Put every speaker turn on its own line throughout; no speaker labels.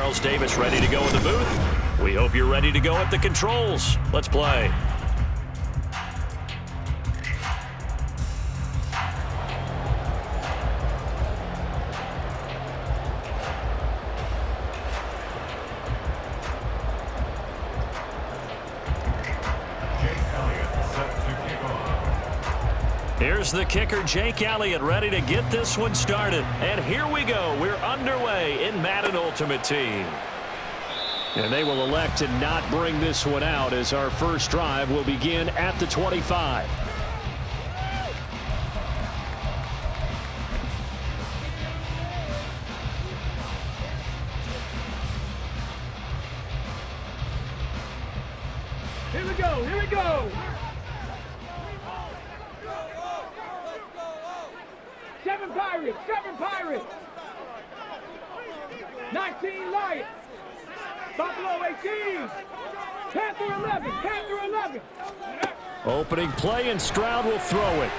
Charles Davis ready to go in the booth. We hope you're ready to go at the controls. Let's play. Here's the kicker, Jake Elliott, ready to get this one started. And here we go. We're underway in Madden Ultimate Team. And they will elect to not bring this one out as our first drive will begin at the 25.
Here we go, here we go. 7 Pirates, 7 Pirates. 19 Lions. Buffalo 18. Panther 11, Panther 11.
Opening play, and Stroud will throw it.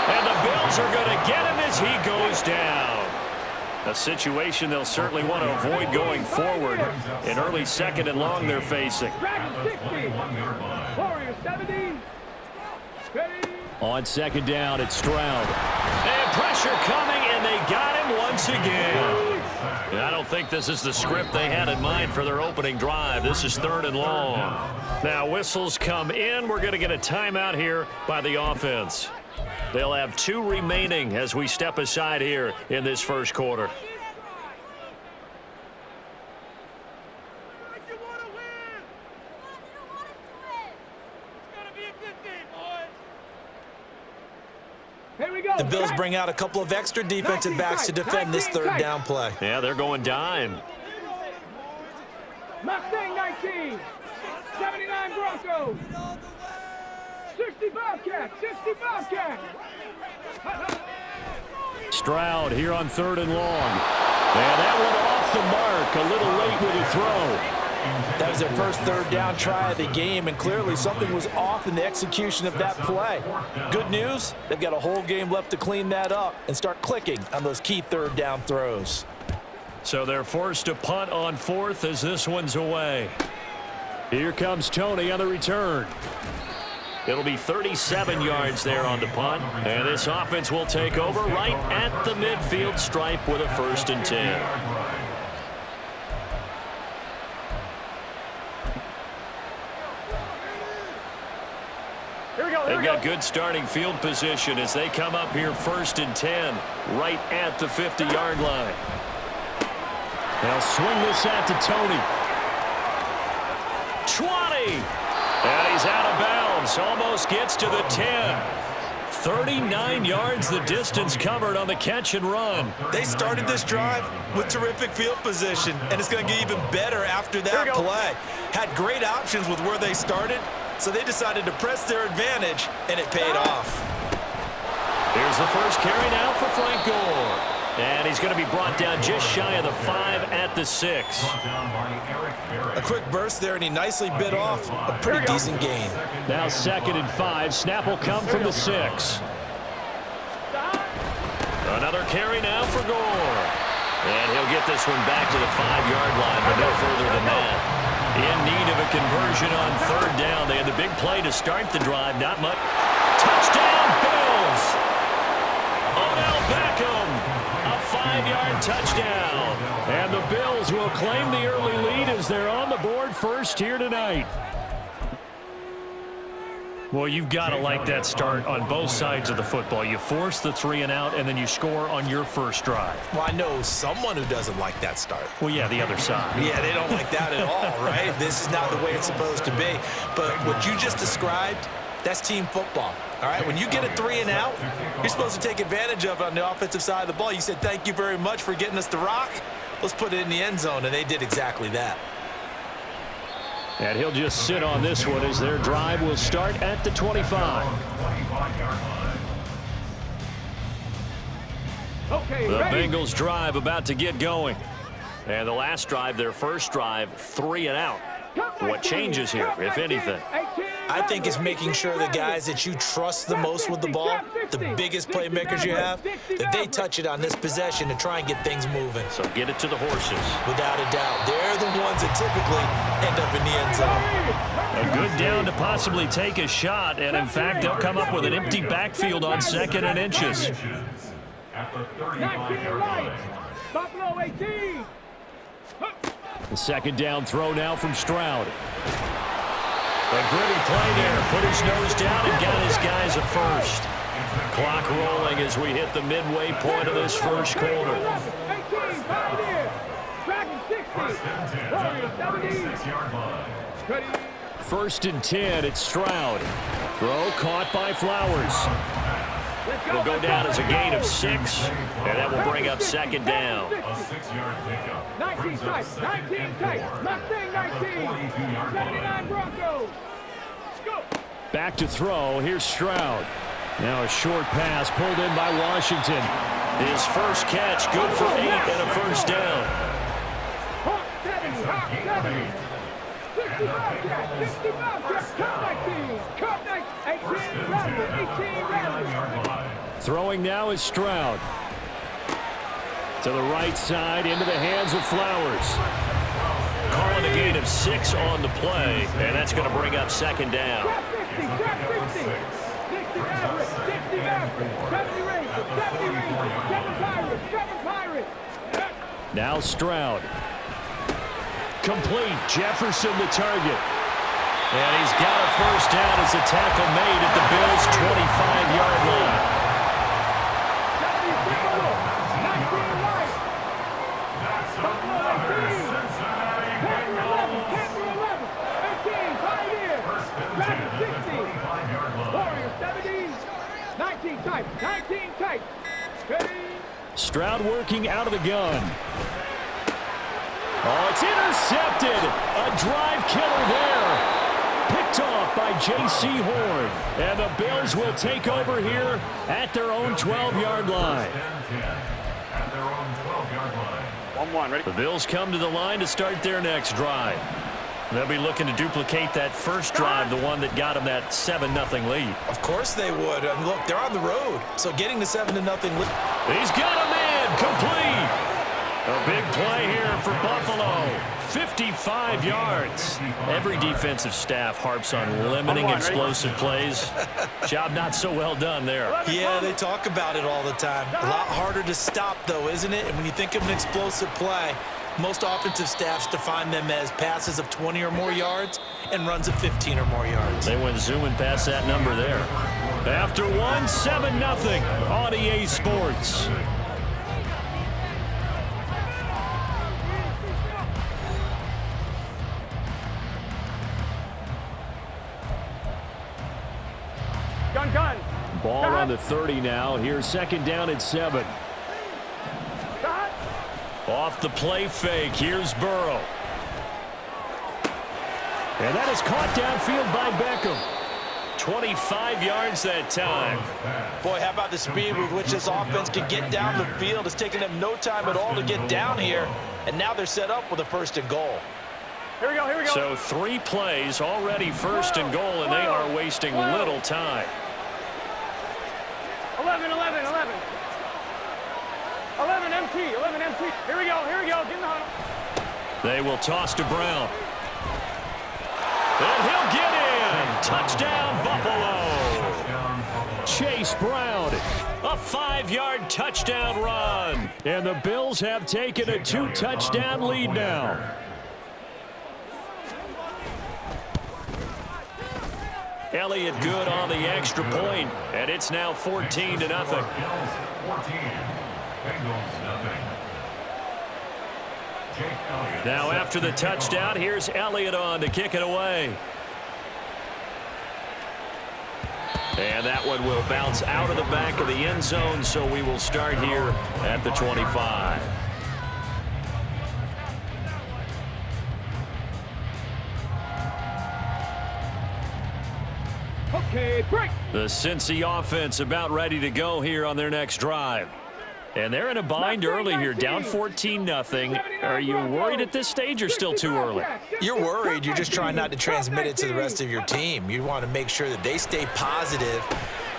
And the Bills are going to get him as he goes down. A situation they'll certainly want to avoid going forward. An early second and long they're facing.
Dragons 60. Warriors 70. Ready.
On second down, it's Stroud. And pressure coming, and they got him once again. And I don't think this is the script they had in mind for their opening drive. This is third and long. Now whistles come in. We're going to get a timeout here by the offense. They'll have 2 remaining as we step aside here in this first quarter.
The Bills bring out a couple of extra defensive backs to defend this third down play.
Yeah, they're going dime.
Mustang 19. 79 Broncos. 60 Bobcats, 60 Bobcats.
Stroud here on third and long. And that one off the mark. A little late with the throw.
That was their first third down try of the game, and clearly something was off in the execution of that play. Good news, they've got a whole game left to clean that up and start clicking on those key third down throws.
So they're forced to punt on fourth as this one's away. Here comes Tony on the return. It'll be 37 yards there on the punt, and this offense will take over right at the midfield stripe with a 1st and 10. They've got good starting field position as they come up here 1st and 10, right at the 50-yard line. They'll swing this out to Tony. 20! And he's out of bounds, almost gets to the 10. 39 yards the distance covered on the catch and run.
They started this drive with terrific field position, and it's going to get even better after that play. Had great options with where they started, so they decided to press their advantage, and it paid off.
Here's the first carry now for Frank Gore. And he's going to be brought down just shy of the 5 at the 6.
A quick burst there, and he nicely bit off a pretty decent gain.
Now 2nd and 5. Snap will come from the 6. Another carry now for Gore. And he'll get this one back to the 5-yard line, but no further than that. In need of a conversion on third down. They had the big play to start the drive. Not much. Touchdown, Bills! Odell Beckham, a 5-yard touchdown. And the Bills will claim the early lead as they're on the board first here tonight. Well, you've got to like that start on both sides of the football. You force the 3 and out, and then you score on your first drive.
Well, I know someone who doesn't like that start.
Well, yeah, the other side.
Yeah, they don't like that at all, right? This is not the way it's supposed to be. But what you just described, that's team football, all right? When you get a 3 and out, you're supposed to take advantage of it on the offensive side of the ball. You said, thank you very much for getting us the rock. Let's put it in the end zone, and they did exactly that.
And he'll just sit on this one as their drive will start at the 25.
Okay,
the
ready.
Bengals drive about to get going. And the last drive, their first drive, 3 and out. What changes here, if anything?
I think it's making sure the guys that you trust the most with the ball, the biggest playmakers you have, that they touch it on this possession to try and get things moving.
So get it to the horses.
Without a doubt. They're the ones that typically end up in the end zone.
A good down to possibly take a shot, and in fact, they'll come up with an empty backfield on 2nd and inches.
Buffalo 18.
The 2nd down throw now from Stroud. A gritty play there. Put his nose down and got his guys a first. Clock rolling as we hit the midway point of this first quarter.
18, Pioneer. Dragon 60. Warriors 70.
1st and 10, it's Stroud. Throw caught by Flowers. Will go down as a gain of 6, and that will bring up 2nd down.
19 tight, 19 tight, Mustang 19, 79 Broncos. Go.
Back to throw, here's Stroud. Now a short pass pulled in by Washington. His first catch, good for 8 and a first down.
Hawk 70, Hawk 70. 60 Bobcats, 60 Bobcats, Cup 19, Cup 19, 18 Raptors, 18 Raptors.
Throwing now is Stroud. To the right side, into the hands of Flowers. Calling a gain of 6 on the play, and that's going to bring up 2nd down.
Trap 60, trap 60. 60 Mavericks, 60 Mavericks, 70 Rangers, 70 Rangers, 7 Pirates, 7 Pirates.
Now Stroud. Complete. Jefferson the target. And he's got a first down as the tackle made at the Bills' 25-yard line.
70 Buffalo, 19 right. Buffalo 18. Panther 11, 18 Pioneer. Dragon 60. Warriors 70. 19 tight, 19 tight.
Stroud working out of the gun. Oh, it's intercepted. A drive killer there. Picked off by J.C. Horn. And the Bills will take over here at their own 12-yard line.
At their own 12-yard line.
1-1, ready?
The Bills come to the line to start their next drive. They'll be looking to duplicate that first drive, the one that got them that 7-0 lead.
Of course they would. Look, they're on the road, so getting the 7-0 lead.
He's got a man complete. A big play here for Buffalo. 55 yards. Every defensive staff harps on limiting explosive plays. Job not so well done there.
Yeah, they talk about it all the time. A lot harder to stop, though, isn't it? And when you think of an explosive play, most offensive staffs define them as passes of 20 or more yards and runs of 15 or more yards.
They went zooming past that number there. After one, 7-0 on EA Sports.
Gun.
Ball on the 30 now. Here's 2nd down at 7. Off the play fake. Here's Burrow. And that is caught downfield by Beckham. 25 yards that time.
Boy, how about the speed with which this offense can get down the field? It's taken them no time at all to get down here. And now they're set up with a 1st and goal.
Here we go.
So 3 plays already 1st and goal, and they are wasting little time.
11 MT. Here we go. Get in the huddle.
They will toss to Brown. And he'll get in. Touchdown, Buffalo. Chase Brown. A 5-yard touchdown run. And the Bills have taken a 2-touchdown lead now. Elliott good on the extra point, and it's now 14-0. Now after the touchdown, here's Elliott on to kick it away. And that one will bounce out of the back of the end zone, so we will start here at the 25.
Okay, break.
The Cincy offense about ready to go here on their next drive. And they're in a bind early here, down 14-0. Are you worried at this stage or still too early?
You're worried. You're just trying not to transmit it to the rest of your team. You want to make sure that they stay positive.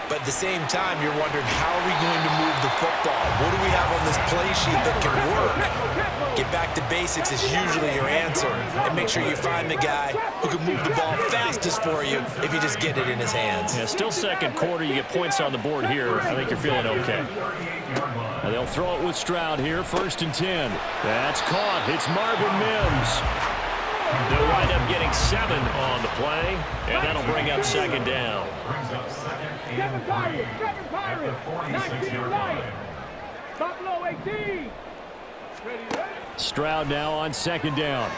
But at the same time, you're wondering, how are we going to move the football? What do we have on this play sheet that can work? Get back to basics is usually your answer. And make sure you find the guy who can move the ball fastest for you if you just get it in his hands.
Yeah, still second quarter. You get points on the board here. I think you're feeling okay. Now they'll throw it with Stroud here, 1st and 10. That's caught. It's Marvin Mims. They'll wind up getting 7 on the play, and that'll bring up 2nd down.
7 Pirates, 19 Lions, Buffalo 18.
Stroud now on 2nd down.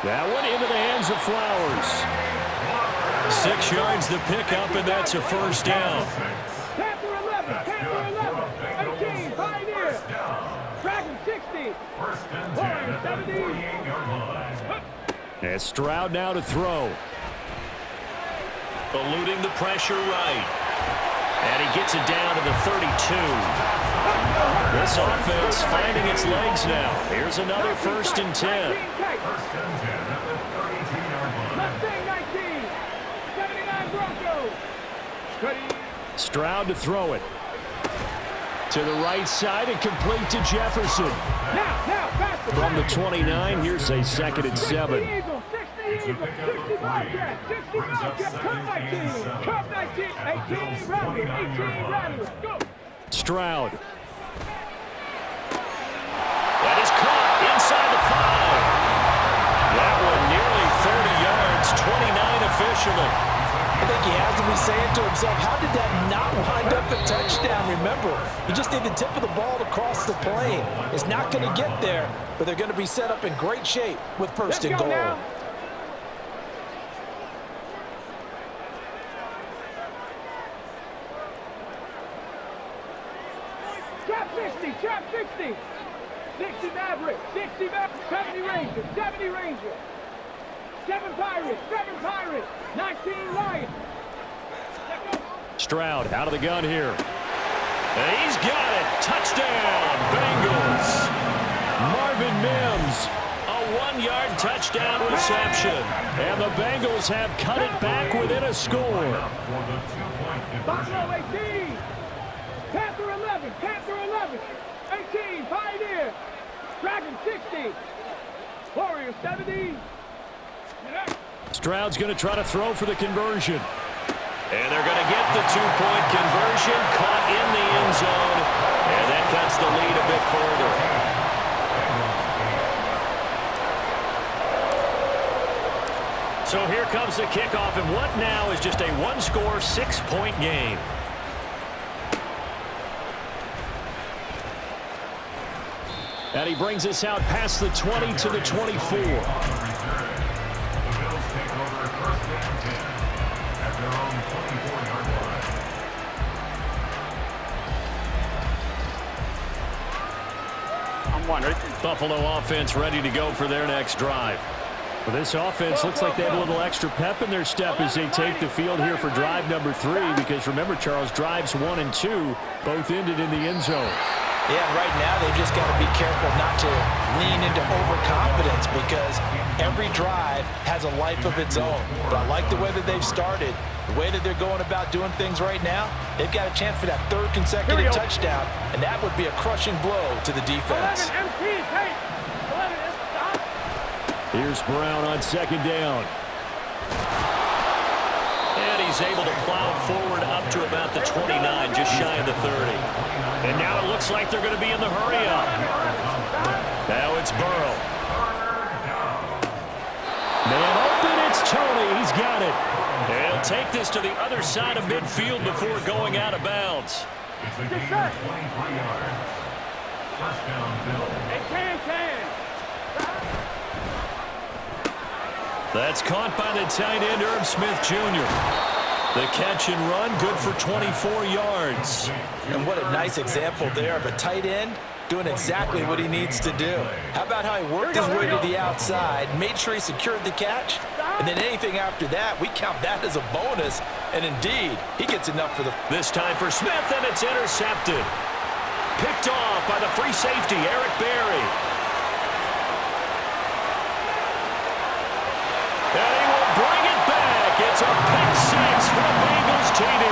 That one into the hands of Flowers. 6 yards the pickup, and that's a 1st down.
Panther 11, 18, Pioneer, Dragon 60, Warriors 70.
And Stroud now to throw. Eluding the pressure right. And he gets it down to the 32. This offense finding its legs now. Here's another 1st and 10.
Mustang 19, 79 Broncos.
Stroud to throw it. To the right side and complete to Jefferson.
Now, faster.
From the 29, here's a 2nd and 7.
60 Eagles, 60 Wildcats, 60 Wildcats, Cup 19, 18 Rattlers, go.
Stroud. That is caught inside the 5. That one nearly 30 yards, 29 officially.
I think he has to be saying to himself, how did that not wind up a touchdown? Remember, you just need the tip of the ball to cross the plane. It's not going to get there, but they're going to be set up in great shape with 1st and goal.
Now. Trap 60. 60 Maverick, 70 Rangers, 7 Pirates, 19 Lions.
Stroud out of the gun here. And he's got it. Touchdown, Bengals. Marvin Mims, a 1-yard touchdown reception. And the Bengals have cut it back within a score.
Buffalo 18. Panther 11, 18, Pioneer, Dragon 60, Warriors 70.
Stroud's going to try to throw for the conversion. And they're going to get the 2-point conversion, caught in the end zone, and that cuts the lead a bit further. So here comes the kickoff, and what now is just a 1-score, 6-point game. And he brings us out past the 20 to the 24. Buffalo offense ready to go for their next drive. Well, this offense looks like they have a little extra pep in their step as they take the field here for drive number 3, because remember, Charles, drives 1 and 2 both ended in the end zone.
Yeah, right now they've just got to be careful not to lean into overconfidence, because every drive has a life of its own. But I like the way that they've started, the way that they're going about doing things right now. They've got a chance for that 3rd consecutive touchdown, and that would be a crushing blow to the defense.
11 MP, hey, 11, stop.
Here's Brown on 2nd down. And he's able to plow forward up to about the 29, just shy of the 30. And now it looks like they're going to be in the hurry-up. Now it's Burrow. Man open, it's Tony. He's got it. And he'll take this to the other side of midfield before going out of bounds. That's caught by the tight end, Herb Smith Jr. The catch and run, good for 24 yards.
And what a nice example there of a tight end doing exactly what he needs to do. How about how he worked his way to the outside, made sure he secured the catch, and then anything after that, we count that as a bonus. And indeed, he gets enough for the...
This time for Smith, and it's intercepted. picked off by the free safety, Eric Berry. And he will bring it back. It's a pick six for the Bengals TD.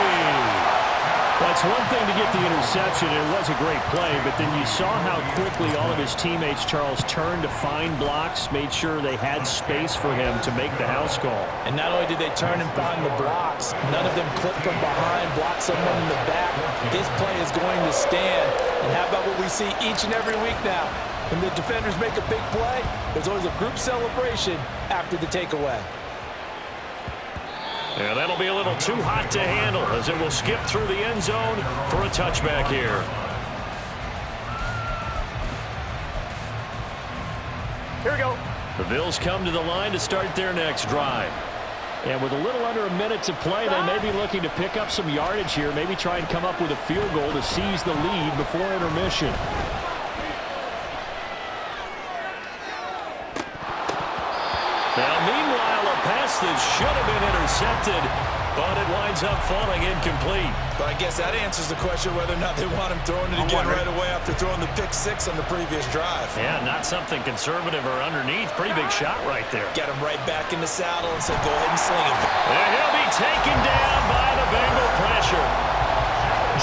That's one thing to get the interception, and it was a great play, but then you saw how quickly all of his teammates, Charles, turned to find blocks, made sure they had space for him to make the house call.
And not only did they turn and find the blocks, none of them clipped from behind, blocked someone in the back. This play is going to stand. And how about what we see each and every week now? When the defenders make a big play, there's always a group celebration after the takeaway.
Yeah, that'll be a little too hot to handle as it will skip through the end zone for a touchback here.
Here we go.
The Bills come to the line to start their next drive.
And with a little under a minute to play, they may be looking to pick up some yardage here, maybe try and come up with a field goal to seize the lead before intermission.
Now, meanwhile, a pass that should have been intercepted, but it winds up falling incomplete.
But I guess that answers the question whether or not they want him throwing it again right away after throwing the pick six on the previous drive.
Yeah, not something conservative or underneath. Pretty big shot right there.
Get him right back in the saddle and say, go ahead and sling it.
And he'll be taken down by the Bengal pressure.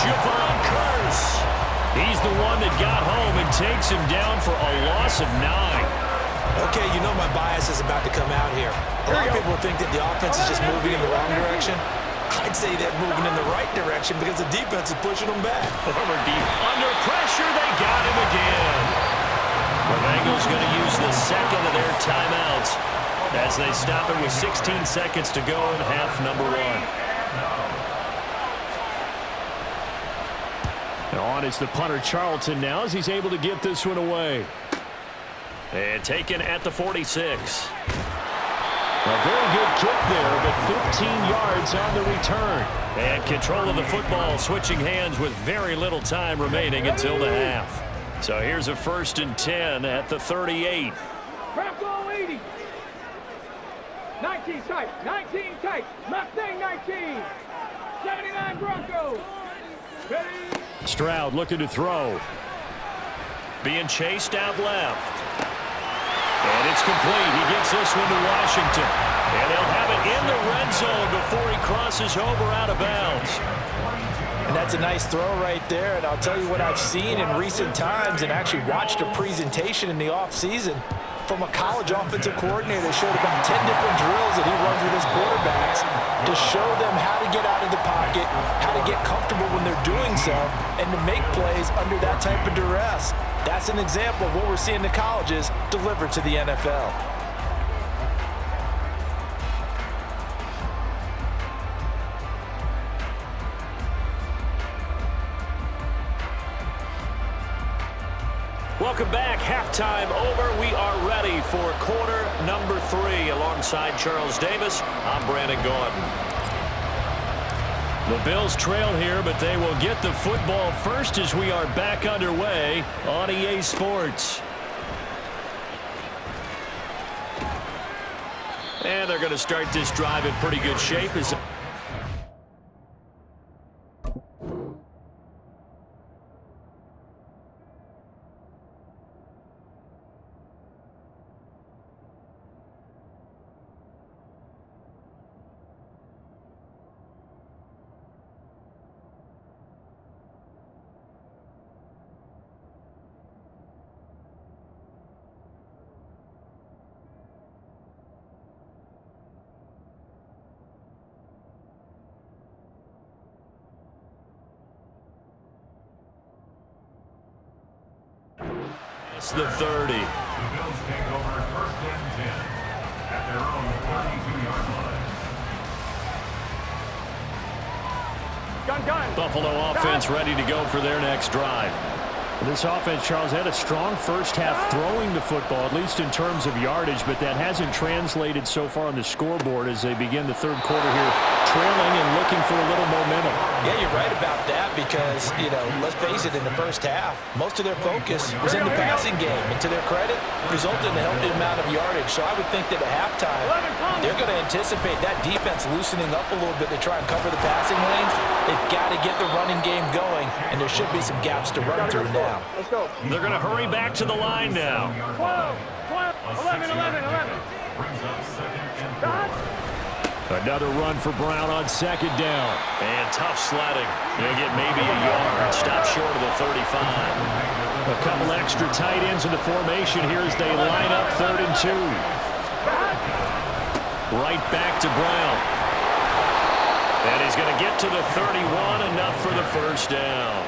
Javon Curse. He's the one that got home and takes him down for a loss of 9.
Okay, you know my bias is about to come out here. A lot of people think that the offense is just moving in the wrong direction. I'd say they're moving in the right direction because the defense is pushing them back.
Forward deep. Under pressure, they got him again. The Bengals going to use the second of their timeouts as they stop it with 16 seconds to go in half number 1.
On is the punter Charlton now as he's able to get this one away.
And taken at the 46.
A very good kick there, but 15 yards on the return.
And control of the football, switching hands with very little time remaining until the half. So here's a 1st and 10 at the 38.
Bronco 80. 19 tight. 19 tight. Mustang 19. 79 Broncos. Ready.
Stroud looking to throw.
Being chased out left. And it's complete. He gets this one to Washington. And they'll have it in the red zone before he crosses over out of bounds.
And that's a nice throw right there. And I'll tell you what I've seen in recent times and actually watched a presentation in the offseason from a college offensive coordinator that showed about 10 different drills that he runs with his quarterbacks to show them how to get out of the pocket, how to get comfortable when they're doing so, and to make plays under that type of duress. That's an example of what we're seeing the colleges deliver to the NFL.
Welcome back. Halftime over. We are ready for quarter number 3. Alongside Charles Davis, I'm Brandon Gordon. The Bills trail here, but they will get the football first as we are back underway on EA Sports. And they're going to start this drive in pretty good shape. It's the 30.
The Bills take over 1st and 10 at their own 32-yard line.
Gun.
Buffalo offense ready to go for their next drive.
This offense, Charles, had a strong first half throwing the football, at least in terms of yardage, but that hasn't translated so far on the scoreboard as they begin the third quarter here, trailing and looking for a little momentum.
Yeah, you're right about that because, let's face it, in the first half, most of their focus was in the passing game. And to their credit, resulted in a healthy amount of yardage. So I would think that at halftime, they're going to anticipate that defense loosening up a little bit to try and cover the passing lanes. They've got to get the running game going, and there should be some gaps to run through now.
Let's go.
They're going to hurry back to the line now.
12, 11. Stop.
Another run for Brown on second down.
And tough sledding. They'll get maybe a yard. Stop short of the 35.
A couple extra tight ends in the formation here as they line up 3rd and 2. Right back to Brown. And he's going to get to the 31, enough for the first down.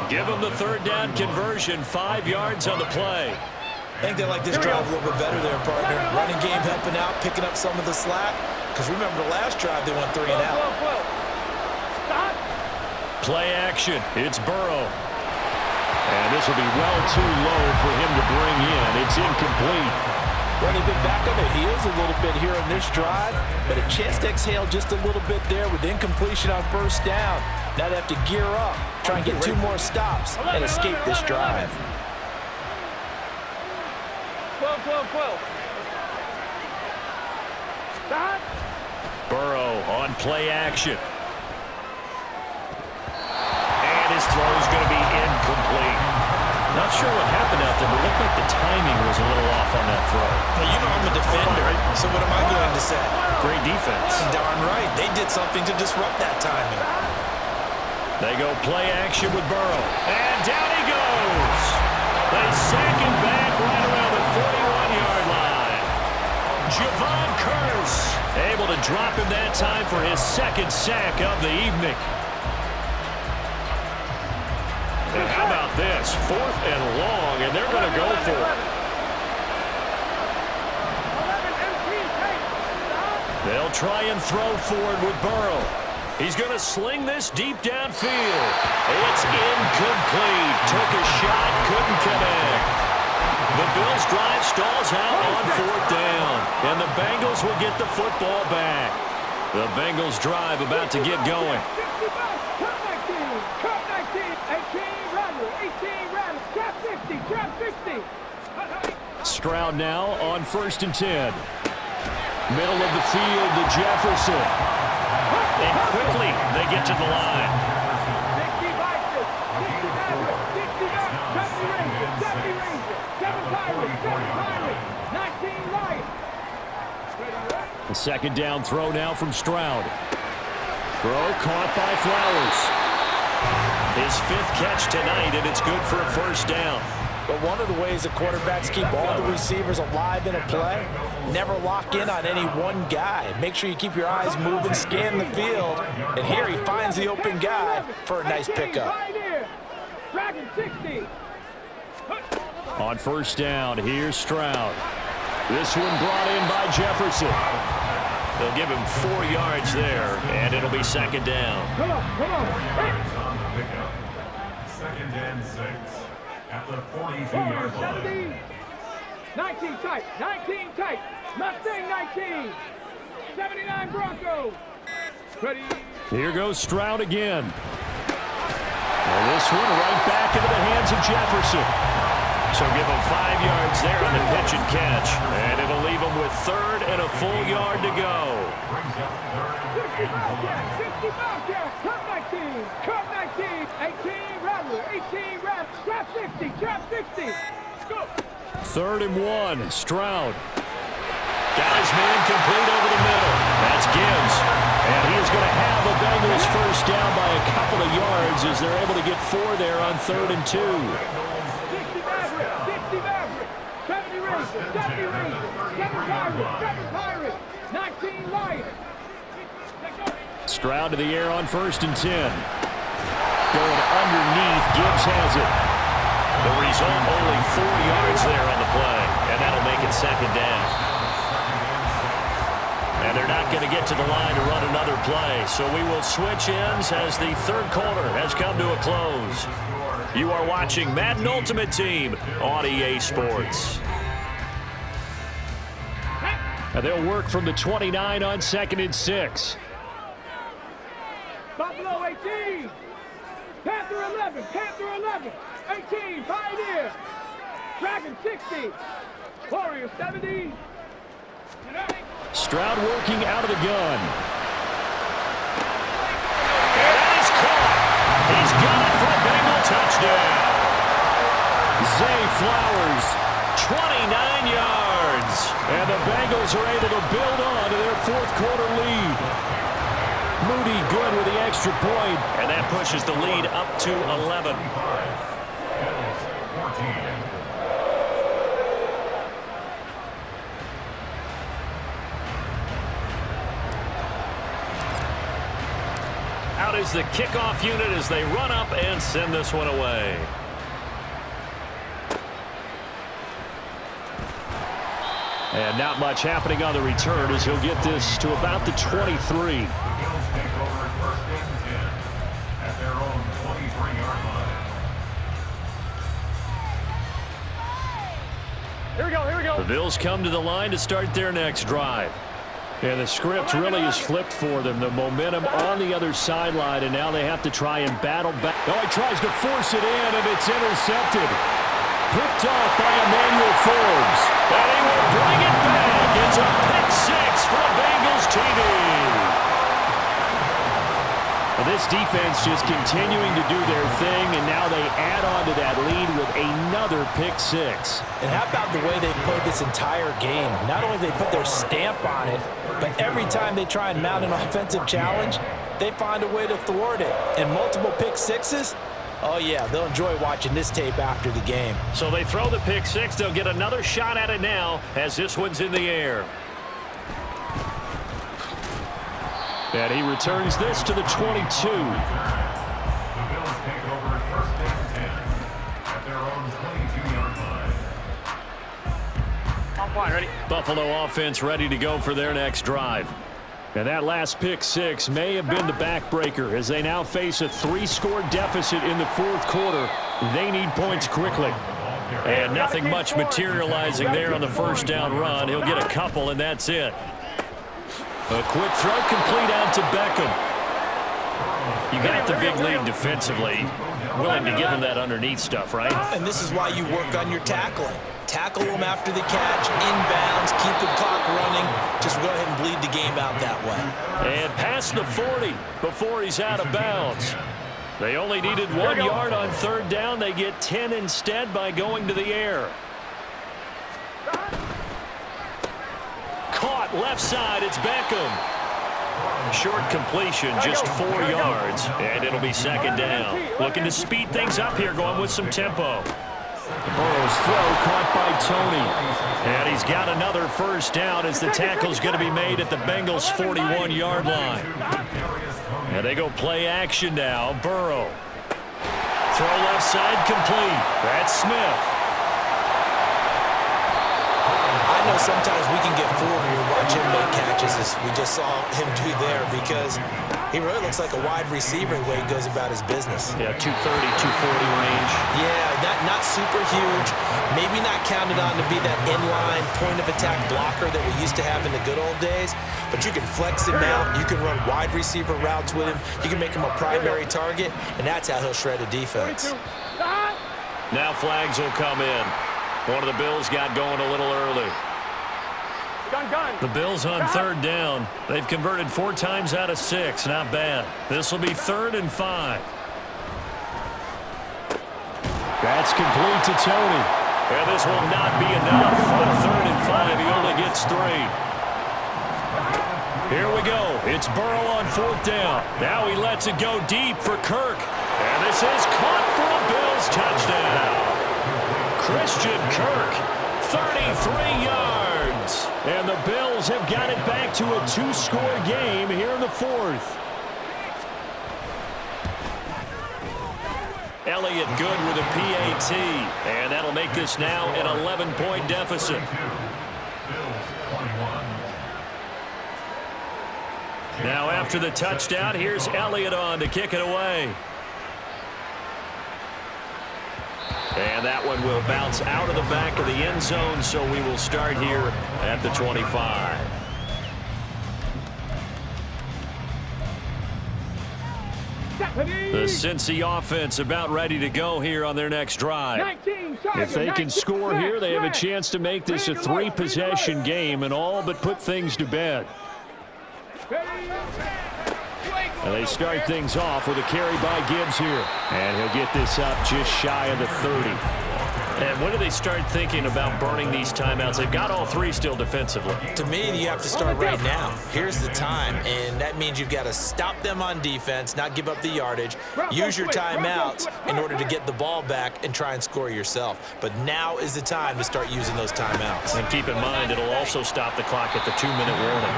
Give him the 3rd down conversion, 5 yards on the play.
I think they like this drive a little bit better there, partner. Running game helping out, picking up some of the slack. Because remember the last drive, they went 3 and out.
Stop.
Play action. It's Burrow. And this will be well too low for him to bring in. It's incomplete.
Well, they've been back on their heels a little bit here in this drive, but a chance to exhale just a little bit there with incompletion on first down. Now they have to gear up, try and get 2 more stops, and escape this drive.
12. Stop.
Burrow on play action. And his throw is going to be incomplete. Not sure what happened out there, but it looked like the timing was a little off on that throw.
Well, I'm a defender, so what am I going to say?
Great defense.
Darn right. They did something to disrupt that timing.
They go play action with Burrow. And down he goes. They sack him back right around the 41-yard line. Javon Curse able to drop him that time for his 2nd sack of the evening. And how about this? 4th and long, and they're going to go for it. They'll try and throw forward with Burrow. He's going to sling this deep downfield. It's incomplete. Took a shot, couldn't connect. The Bills' drive stalls out on 4th down, and the Bengals will get the football back. The Bengals' drive about to get going.
Stroud now on 1st and 10. Middle of the field to Jefferson.
And quickly they get to the line.
The 2nd down throw now from Stroud. Throw caught by Flowers.
His 5th catch tonight, and it's good for a 1st down.
But one of the ways the quarterbacks keep all the receivers alive in a play, never lock in on any one guy. Make sure you keep your eyes moving, scan the field. And here he finds the open guy for a nice pickup.
On 1st down, here's Stroud. This one brought in by Jefferson.
They'll give him 4 yards there, and it'll be 2nd down.
Come on.
2nd and 6 at the 42-yard line.
19 tight. Mustang 19. 79 Broncos. Ready.
Here goes Stroud again. And this one right back into the hands of Jefferson.
So give him 5 yards there on the pitch and catch. And it'll leave him with 3rd and a full yard to go.
65 yards. Cut 19. 18 rattle. 18 rattle. Trap 60. Go.
3rd and 1. Stroud.
Got his man complete over the middle. That's Gibbs. And he is going to have the Bengals 1st down by a couple of yards as they're able to get 4 there on 3rd and 2.
70 Rangers. 7 Pirates. 19 Lions.
Stroud to the air on 1st and 10. Going underneath. Gibbs has it.
The result, only 4 yards there on the play. And that'll make it 2nd down. And they're not going to get to the line to run another play. So we will switch ends as the 3rd quarter has come to a close. You are watching Madden Ultimate Team on EA Sports.
And they'll work from the 29 on 2nd and 6.
Buffalo 18. Panther 11. Panther 11. 18. Pioneer. Dragon 60. Warrior 70.
Stroud working out of the gun.
And that is caught. He's got it for a Bengal touchdown.
Zay Flowers.
29 yards.
And the Bengals are able to build on to their fourth quarter lead. Moody good with the extra point.
And that pushes the lead up to 11. Out is the kickoff unit as they run up and send this one away.
And not much happening on the return as he'll get this to about the 23.
The Bills take over first and 10 at their own 23-yard line.
Here we go. Here we go.
The Bills come to the line to start their next drive.
And the script really is flipped for them. The momentum on the other sideline, and now they have to try and battle back. Oh, he tries to force it in, and it's intercepted. Picked off by Emmanuel Forbes.
And he will bring it back. It's a pick six for Bengals TV.
This defense just continuing to do their thing, and now they add on to that lead with another pick six.
And how about the way they played this entire game? Not only they put their stamp on it, but every time they try and mount an offensive challenge, they find a way to thwart it. And multiple pick sixes, oh yeah, they'll enjoy watching this tape after the game.
So they throw the pick six. They'll get another shot at it now as this one's in the air.
And he returns this to the 22.
The Bills take over first and 10 at their own 22-yard line.
On point, ready?
Buffalo offense ready to go for their next drive.
And that last pick six may have been the backbreaker as they now face a 3-score deficit in the fourth quarter. They need points quickly.
And nothing much materializing there on the first down run. He'll get a couple, and that's it. A quick throw complete out to Beckham. You got the big lead defensively. Willing to give him that underneath stuff, right?
And this is why you work on your tackling. Tackle them after the catch, inbounds, keep the clock running. Just go ahead and bleed the game out that way.
And past the 40 before he's out of bounds. They only needed 1 yard on third down. They get 10 instead by going to the air. Caught left side. It's Beckham. Short completion, just 4 yards, and it'll be second down. Looking to speed things up here, going with some tempo.
Burrow's throw caught by Tony.
And he's got another first down as the tackle's going to be made at the Bengals' 41-yard line. And they go play action now. Burrow. Throw left side complete. That's Smith.
I know sometimes we can get fooled when we watch him make catches, as we just saw him do there, because he really looks like a wide receiver the way he goes about his business.
Yeah, 230, 240 range.
Yeah, not super huge. Maybe not counted on to be that inline point-of-attack blocker that we used to have in the good old days, but you can flex him out. You can run wide receiver routes with him. You can make him a primary target, and that's how he'll shred a defense.
Now flags will come in. One of the Bills got going a little early. The Bills on third down. They've converted 4 times out of 6. Not bad. This will be 3rd and 5.
That's complete to Tony.
And this will not be enough. On 3rd and 5, he only gets 3. Here we go. It's Burrow on 4th down. Now he lets it go deep for Kirk. And this is caught for a Bills touchdown. Christian Kirk, 33 yards.
And the Bills have got it back to a 2-score game here in the 4th.
Elliott good with a PAT. And that'll make this now an 11-point deficit. Now after the touchdown, here's Elliott on to kick it away. And that one will bounce out of the back of the end zone, so we will start here at the 25. The Cincy offense about ready to go here on their next drive.
If they can score here, they have a chance to make this a 3-possession game and all but put things to bed. And they start things off with a carry by Gibbs here. And he'll get this up just shy of the 30.
And when do they start thinking about burning these timeouts? They've got all three still defensively.
To me, you have to start right now. Here's the time, and that means you've got to stop them on defense, not give up the yardage, use your timeouts in order to get the ball back and try and score yourself. But now is the time to start using those timeouts.
And keep in mind, it'll also stop the clock at the 2-minute warning.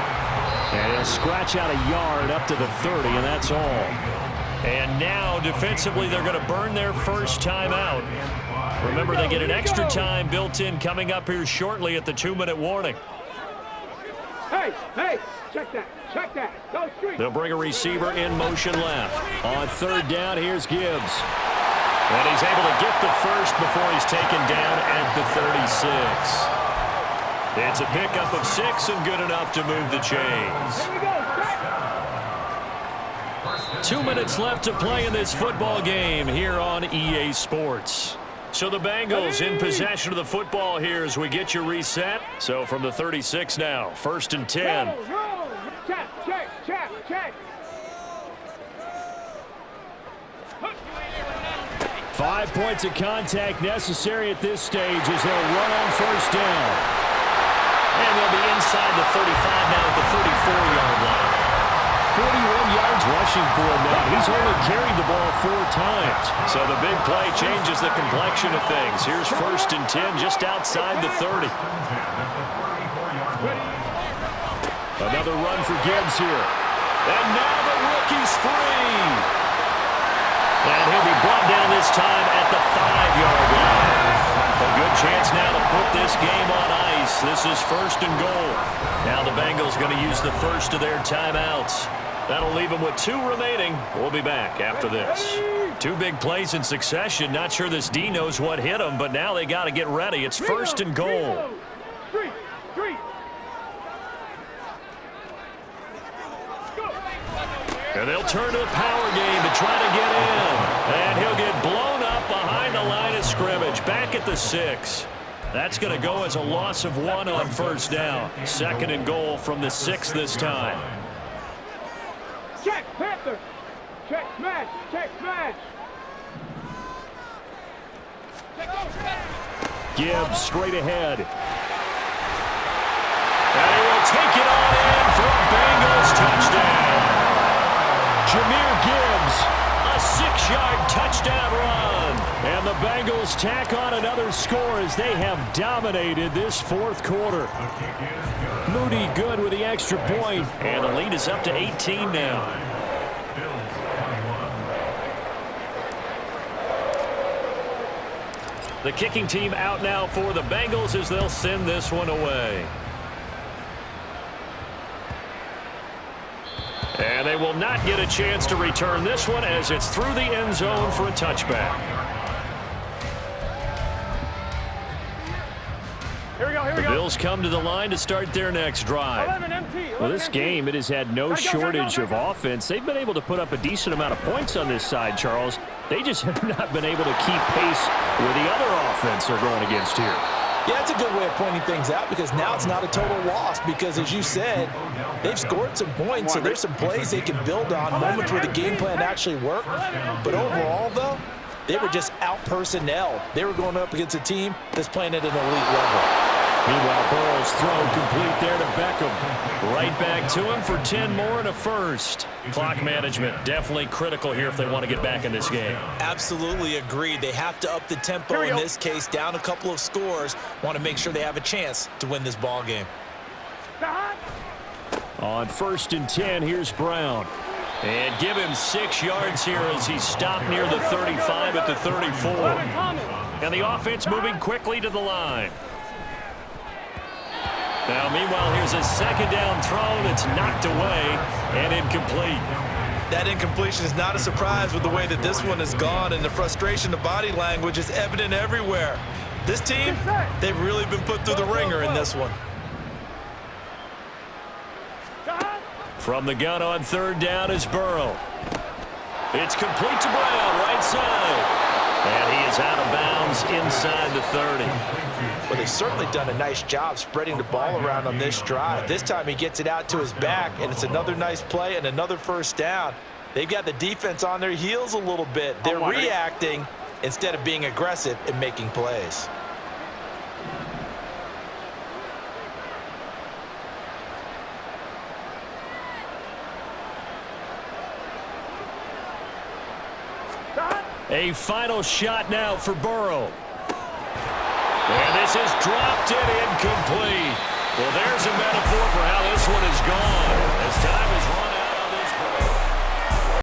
And he'll scratch out a yard up to the 30, and that's all.
And now, defensively, they're going to burn their first timeout. Remember, they get an extra time built in coming up here shortly at the 2-minute warning.
Hey, check that. Go straight.
They'll bring a receiver in motion left.
On third down, here's Gibbs.
And he's able to get the first before he's taken down at the 36. It's a pickup of 6 and good enough to move the chains.
Here we go,
2 minutes left to play in this football game here on EA Sports. So the Bengals in possession of the football here as we get you reset. So from the 36 now, 1st and 10.
Roll. Check.
5 points of contact necessary at this stage as they'll run on first down.
And they'll be inside the 35 now at the 34-yard line.
41 yards rushing for him now. He's only carried the ball 4 times.
So the big play changes the complexion of things. Here's 1st and 10 just outside the 30.
Another run for Gibbs here.
And now the rookie's free. And he'll be brought down this time at the 5-yard line. A good chance now to put this game on ice. This is 1st and goal. Now the Bengals going to use the first of their timeouts. That'll leave them with 2 remaining. We'll be back after this. 2 big plays in succession. Not sure this D knows what hit them, but now they got to get ready. It's 1st and goal.
Street.
And they'll turn to the power game to try to get in. And he'll get blown up behind the line of scrimmage. Back at the 6. That's going to go as a loss of 1 on first down. 2nd and goal from the 6 this time.
Check, Panther. Check, smash.
Gibbs straight ahead.
And he will take it on in for a Bengals touchdown.
Jahmyr Gibbs.
A 6-yard touchdown run.
And the Bengals tack on another score as they have dominated this 4th quarter. Moody good with the extra point.
And the lead is up to 18 now. The kicking team out now for the Bengals as they'll send this one away. And they will not get a chance to return this one as it's through the end zone for a touchback.
Here we go.
The Bills come to the line to start their next drive.
11 MT.
Well, this game, it has had no shortage of offense. They've been able to put up a decent amount of points on this side, Charles. They just have not been able to keep pace with the other offense they're going against here.
Yeah, that's a good way of pointing things out because now it's not a total loss because, as you said, they've scored some points, so there's some plays they can build on, moments where the game plan actually worked. But overall, though, they were just out-personnel. They were going up against a team that's playing at an elite level.
Meanwhile, Burrow's throw complete there to Beckham.
Right back to him for 10 more and a first. Clock management definitely critical here if they want to get back in this game.
Absolutely agreed. They have to up the tempo in this case, down a couple of scores. Want to make sure they have a chance to win this ball game.
On 1st and 10, here's Brown.
And give him 6 yards here as he stopped near the 35 at the 34. And the offense moving quickly to the line. Now, meanwhile, here's a 2nd down throw that's knocked away and incomplete.
That incompletion is not a surprise with the way that this one has gone, and the frustration, the body language is evident everywhere. This team, they've really been put through the ringer in this one.
From the gun on third down is Burrow. It's complete to Brown, right side. And he is out of bounds inside the 30.
Well, they've certainly done a nice job spreading the ball around on this drive. This time he gets it out to his back, and it's another nice play and another first down. They've got the defense on their heels a little bit. They're reacting instead of being aggressive and making plays.
A final shot now for Burrow. And this is dropped and incomplete. Well, there's a metaphor for how this one is gone.